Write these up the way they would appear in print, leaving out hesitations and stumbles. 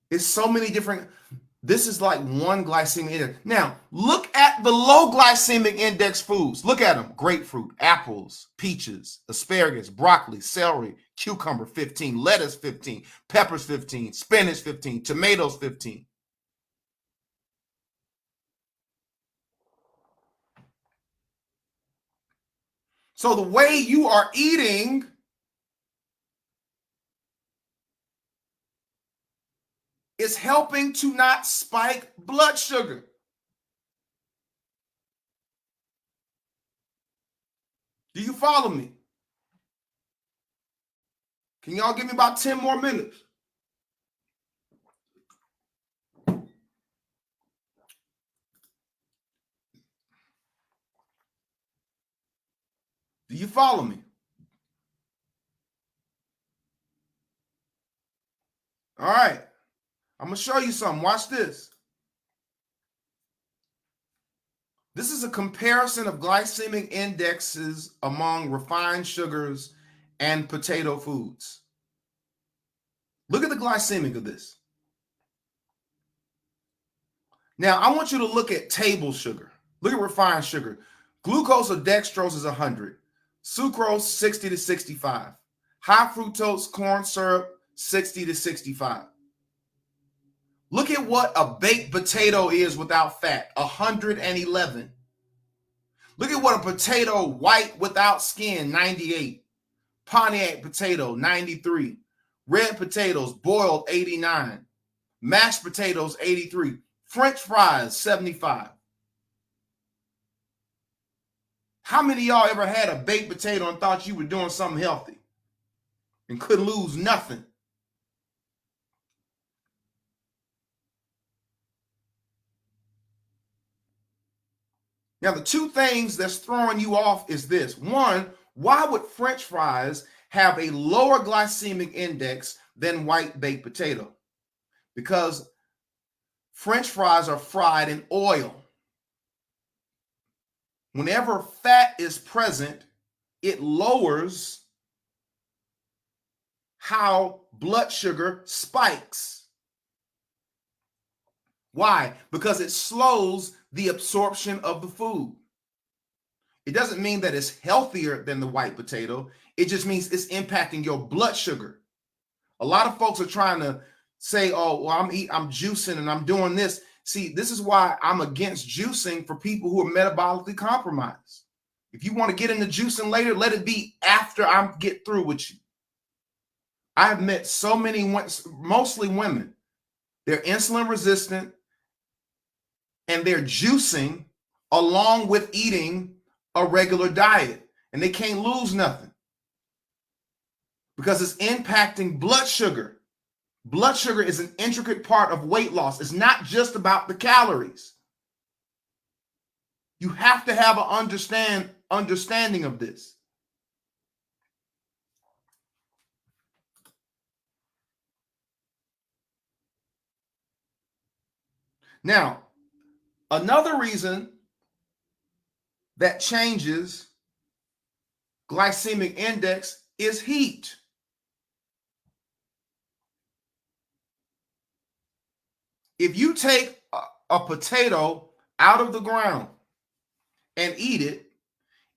It's so many different. This is like one glycemic index. Now, look at the low glycemic index foods. Look at them: grapefruit, apples, peaches, asparagus, broccoli, celery, cucumber 15, lettuce 15, peppers 15, spinach 15, tomatoes 15. So the way you are eating is helping to not spike blood sugar. Do you follow me? Can y'all give me about 10 more minutes? Do you follow me? All right. I'm going to show you something. Watch this. This is a comparison of glycemic indexes among refined sugars and potato foods. Look at the glycemic of this. Now, I want you to look at table sugar. Look at refined sugar. Glucose or dextrose is 100. Sucrose, 60 to 65. High fructose corn syrup, 60 to 65. Look at what a baked potato is without fat, 111. Look at what a potato white without skin, 98. Pontiac potato, 93. Red potatoes, boiled, 89. Mashed potatoes, 83. French fries, 75. How many of y'all ever had a baked potato and thought you were doing something healthy and couldn't lose nothing? Now, the two things that's throwing you off is this. One, why would French fries have a lower glycemic index than white baked potato? Because French fries are fried in oil. Whenever fat is present, it lowers how blood sugar spikes. Why? Because it slows the absorption of the food. It doesn't mean that it's healthier than the white potato. It just means it's impacting your blood sugar. A lot of folks are trying to say, "Oh, well, I'm juicing and I'm doing this." See, this is why I'm against juicing for people who are metabolically compromised. If you want to get into juicing later, let it be after I get through with you. I have met so many, mostly women. They're insulin resistant and they're juicing along with eating a regular diet, and they can't lose nothing because it's impacting blood sugar. Blood sugar is an intricate part of weight loss. It's not just about the calories. You have to have an understanding of this. Now, another reason that changes glycemic index is heat. If you take a potato out of the ground and eat it,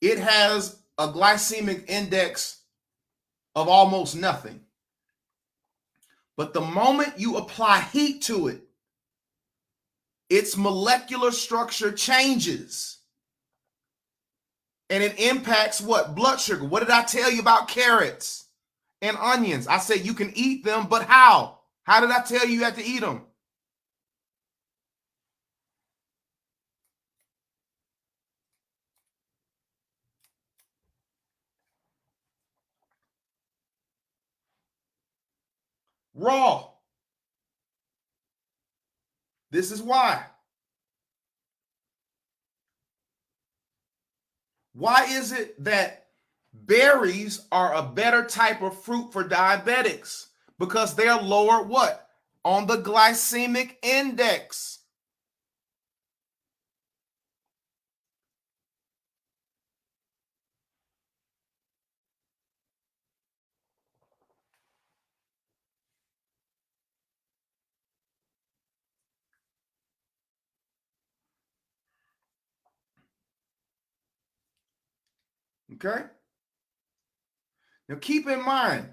it has a glycemic index of almost nothing. But the moment you apply heat to it, its molecular structure changes. And it impacts what? Blood sugar. What did I tell you about carrots and onions? I said you can eat them, but how? How did I tell you had to eat them? Raw. This is why. Why is it that berries are a better type of fruit for diabetics? Because they're lower what? On the glycemic index. Okay? Now keep in mind,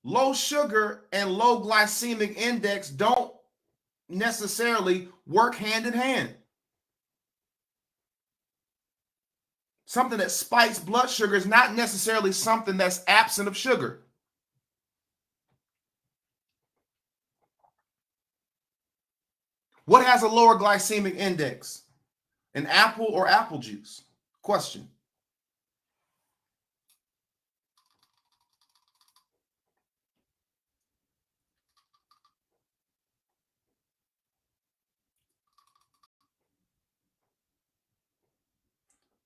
low sugar and low glycemic index don't necessarily work hand in hand. Something that spikes blood sugar is not necessarily something that's absent of sugar. What has a lower glycemic index? An apple or apple juice? Question.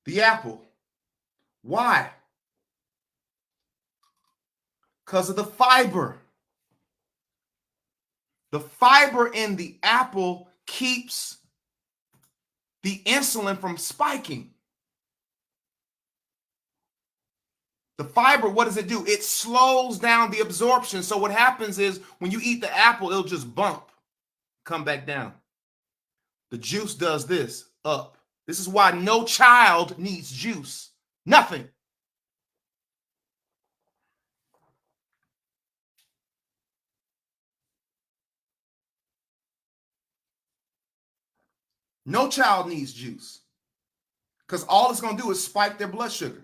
The apple. Why? Because of the fiber. The fiber in the apple keeps the insulin from spiking. The fiber, what does it do? It slows down the absorption. So what happens is when you eat the apple, it'll just bump, come back down. The juice does this, up. This is why no child needs juice. Nothing. No child needs juice because all it's going to do is spike their blood sugar.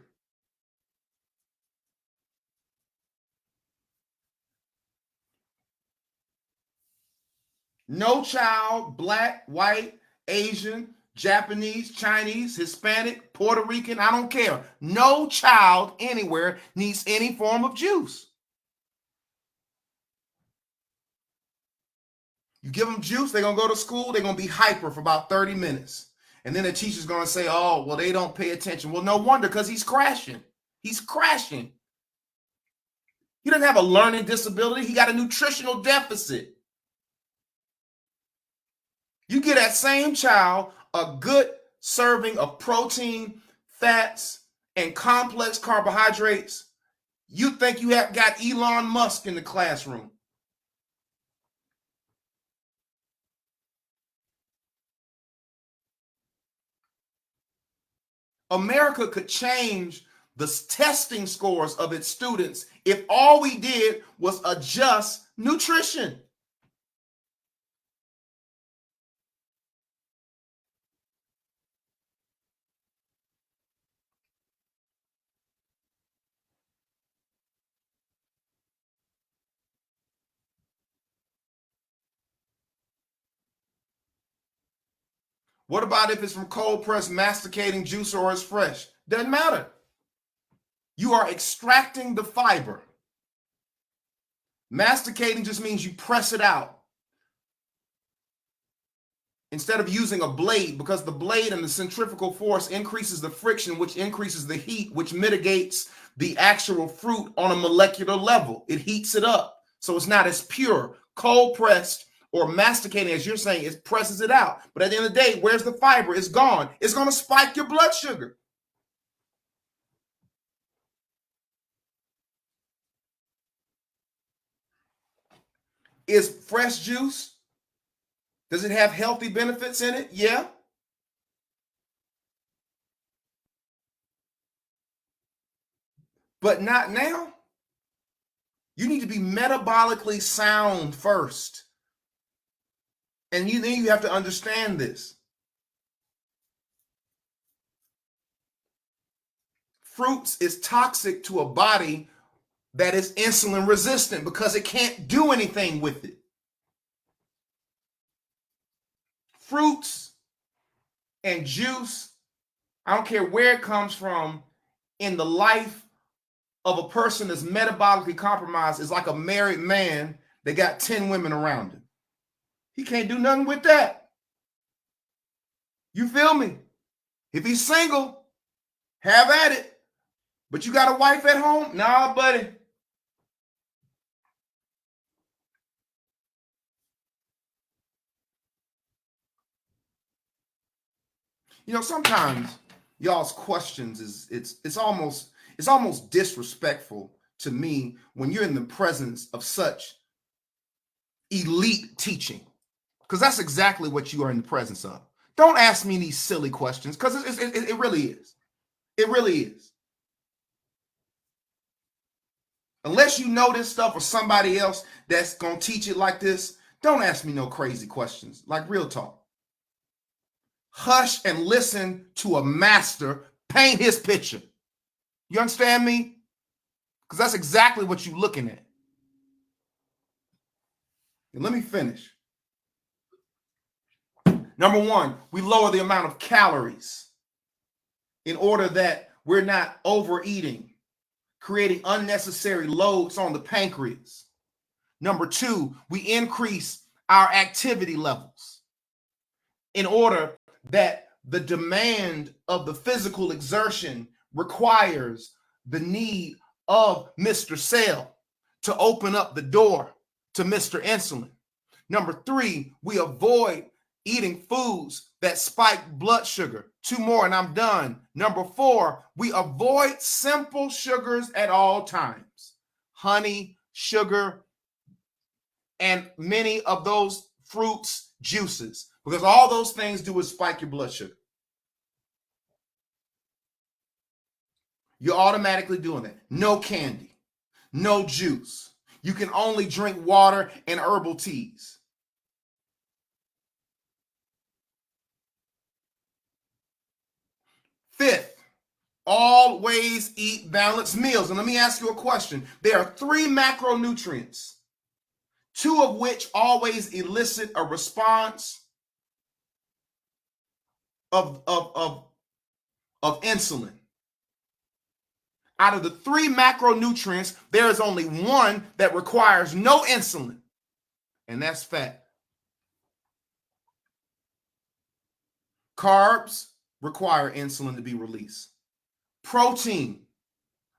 No child, black, white, Asian, Japanese, Chinese, Hispanic, Puerto Rican, I don't care. No child anywhere needs any form of juice. You give them juice, they're going to go to school, they're going to be hyper for about 30 minutes. And then the teacher's going to say, oh, well, they don't pay attention. Well, no wonder, because he's crashing. He's crashing. He doesn't have a learning disability. He got a nutritional deficit. You get that same child a good serving of protein, fats, and complex carbohydrates. You think you have got Elon Musk in the classroom. America could change the testing scores of its students if all we did was adjust nutrition. What about if it's from cold press masticating juice or it's fresh? Doesn't matter. You are extracting the fiber. Masticating just means you press it out. Instead of using a blade, because the blade and the centrifugal force increases the friction, which increases the heat, which mitigates the actual fruit on a molecular level. It heats it up, so it's not as pure. Cold pressed or masticating, as you're saying, it presses it out. But at the end of the day, where's the fiber? It's gone. It's going to spike your blood sugar. Is fresh juice, does it have healthy benefits in it? Yeah. But not now. You need to be metabolically sound first. And then you have to understand this. Fruits is toxic to a body that is insulin resistant because it can't do anything with it. Fruits and juice, I don't care where it comes from, in the life of a person that's metabolically compromised is like a married man that got 10 women around him. He can't do nothing with that. You feel me? If he's single, have at it. But you got a wife at home? Nah, buddy. You know, sometimes y'all's questions is it's almost disrespectful to me when you're in the presence of such elite teaching, because that's exactly what you are in the presence of. Don't ask me these silly questions because it really is. It really is. Unless you know this stuff or somebody else that's going to teach it like this, don't ask me no crazy questions. Like real talk. Hush and listen to a master paint his picture. You understand me? Because that's exactly what you're looking at. And let me finish. Number one, we lower the amount of calories in order that we're not overeating, creating unnecessary loads on the pancreas. Number two, we increase our activity levels in order that the demand of the physical exertion requires the need of Mr. Cell to open up the door to Mr. Insulin. Number three, we avoid eating foods that spike blood sugar. Two more and I'm done. Number four, we avoid simple sugars at all times. Honey, sugar, and many of those fruits, juices, because all those things do is spike your blood sugar. You're automatically doing that. No candy, no juice. You can only drink water and herbal teas. Fifth, always eat balanced meals. And let me ask you a question. There are 3 macronutrients, 2 of which always elicit a response of insulin. Out of the 3 macronutrients, there is only one that requires no insulin, and that's fat. Carbs require insulin to be released. Protein.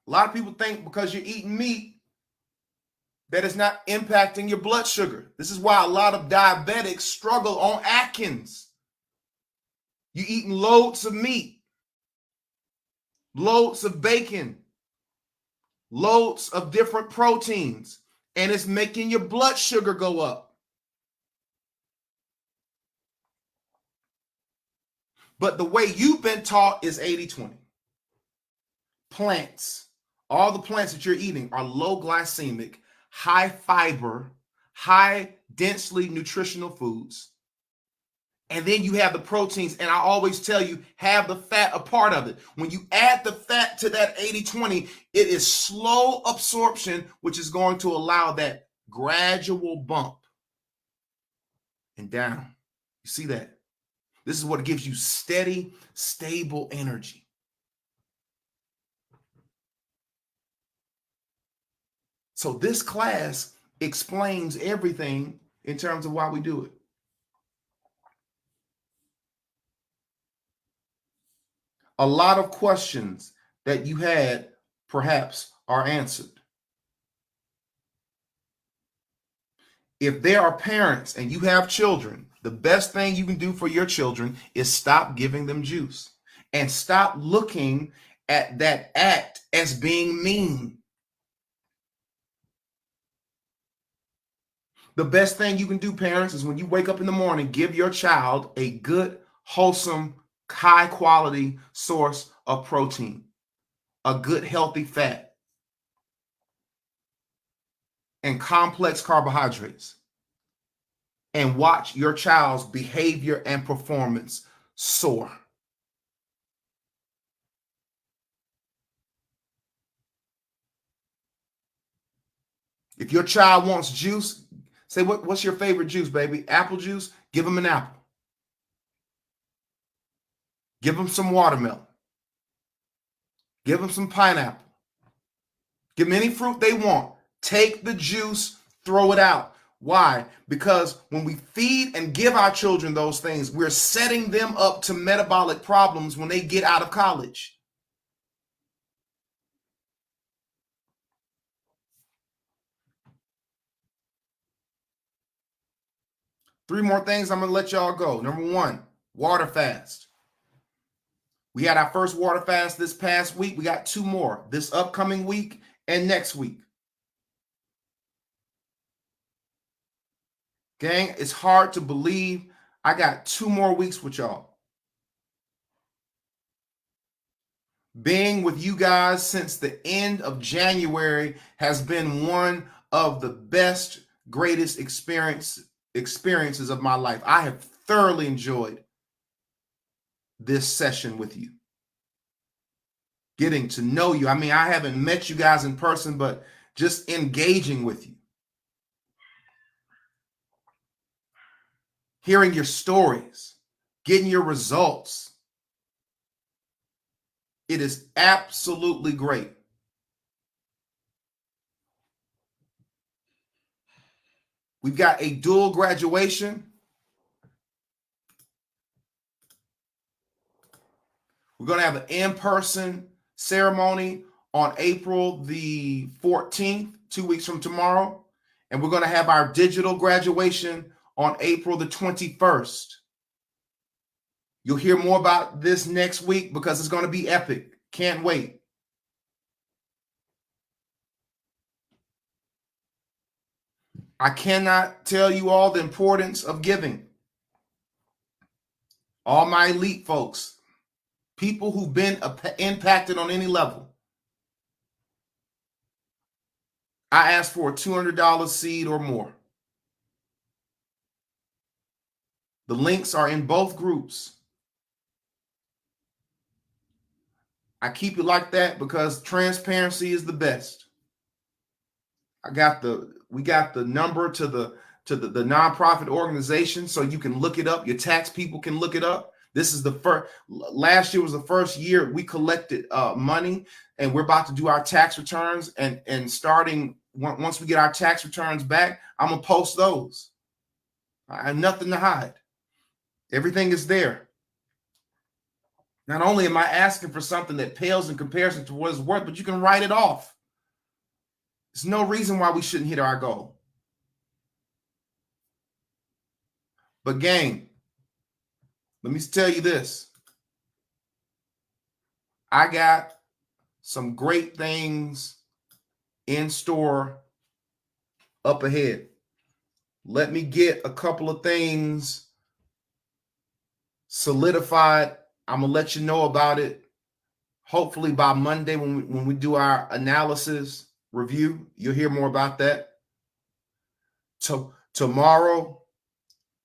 A lot of people think because you're eating meat that it's not impacting your blood sugar. This is why a lot of diabetics struggle on Atkins. You're eating loads of meat, loads of bacon, loads of different proteins, and it's making your blood sugar go up. But the way you've been taught is 80-20. Plants, all the plants that you're eating are low glycemic, high fiber, high densely nutritional foods. And then you have the proteins, and I always tell you, have the fat a part of it. When you add the fat to that 80-20, it is slow absorption, which is going to allow that gradual bump and down. You see that? This is what gives you steady, stable energy. So this class explains everything in terms of why we do it. A lot of questions that you had perhaps are answered. If there are parents and you have children, the best thing you can do for your children is stop giving them juice and stop looking at that act as being mean. The best thing you can do, parents, is when you wake up in the morning, give your child a good, wholesome, high quality source of protein, a good, healthy fat, and complex carbohydrates. And watch your child's behavior and performance soar. If your child wants juice, say, what's your favorite juice, baby? Apple juice? Give them an apple. Give them some watermelon. Give them some pineapple. Give them any fruit they want. Take the juice, throw it out. Why? Because when we feed and give our children those things, we're setting them up to metabolic problems when they get out of college. Three more things I'm going to let y'all go. Number one, water fast. We had our first water fast this past week. We got 2 more this upcoming week and next week. Gang, it's hard to believe I got 2 more weeks with y'all. Being with you guys since the end of January has been one of the best, greatest experiences of my life. I have thoroughly enjoyed this session with you. Getting to know you. I mean, I haven't met you guys in person, but just engaging with you. Hearing your stories, getting your results. It is absolutely great. We've got a dual graduation. We're going to have an in-person ceremony on April the 14th, 2 weeks from tomorrow. And we're going to have our digital graduation on April the 21st. You'll hear more about this next week because it's going to be epic. Can't wait. I cannot tell you all the importance of giving. All my elite folks, people who've been impacted on any level. I ask for a $200 seed or more. The links are in both groups. I keep it like that because transparency is the best. We got the number to the nonprofit organization so you can look it up. Your tax people can look it up. This is the first. Last year was the first year we collected money, and we're about to do our tax returns. And starting once we get our tax returns back, I'm gonna post those. I have nothing to hide. Everything is there. Not only am I asking for something that pales in comparison to what it's worth, but you can write it off. There's no reason why we shouldn't hit our goal. But gang, let me tell you this. I got some great things in store up ahead. Let me get a couple of things solidified. I'm going to let you know about it. Hopefully by Monday when we do our analysis review, you'll hear more about that. Tomorrow,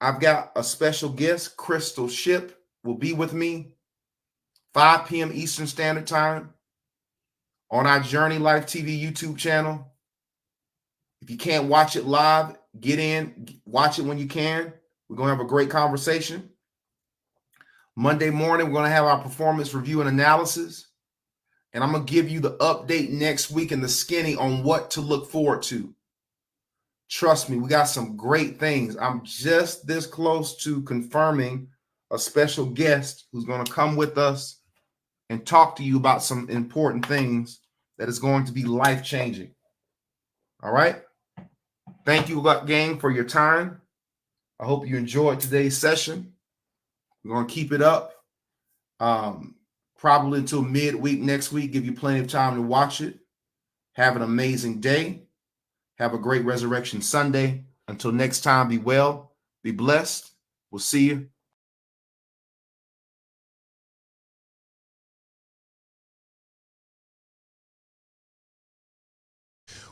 I've got a special guest. Crystal Ship will be with me 5 p.m. Eastern Standard Time on our Journey Life TV YouTube channel. If you can't watch it live, get in, watch it when you can. We're going to have a great conversation. Monday morning, we're going to have our performance review and analysis. And I'm going to give you the update next week in the skinny on what to look forward to. Trust me, we got some great things. I'm just this close to confirming a special guest who's going to come with us and talk to you about some important things that is going to be life-changing. All right? Thank you, gang, for your time. I hope you enjoyed today's session. We're going to keep it up probably until midweek next week. Give you plenty of time to watch it. Have an amazing day. Have a great Resurrection Sunday. Until next time, be well, be blessed. We'll see you.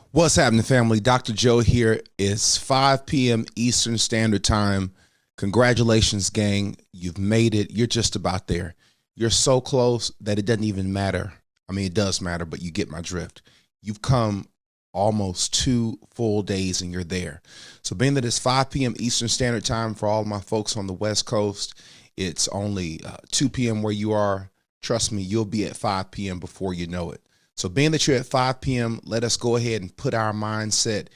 What's happening, family? Dr. Joe here. It's 5 p.m. Eastern Standard Time. Congratulations, gang. You've made it. You're just about there. You're so close that it doesn't even matter. I mean, it does matter, but you get my drift. You've come almost 2 full days and you're there. So being that it's 5 p.m. Eastern Standard Time for all of my folks on the West Coast, it's only 2 p.m. where you are. Trust me, you'll be at 5 p.m. before you know it. So being that you're at 5 p.m., let us go ahead and put our mindset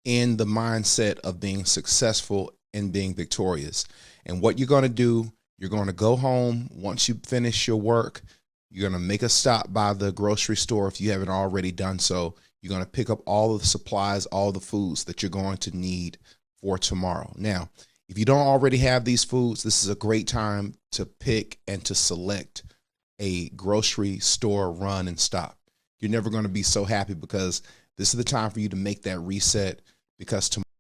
in the mindset of being successful and being victorious. And what you're going to do, you're going to go home. Once you finish your work, you're going to make a stop by the grocery store if you haven't already done so. You're going to pick up all of the supplies, all the foods that you're going to need for tomorrow. Now, if you don't already have these foods, this is a great time to pick and to select a grocery store run and stop. You're never going to be so happy because this is the time for you to make that reset, because tomorrow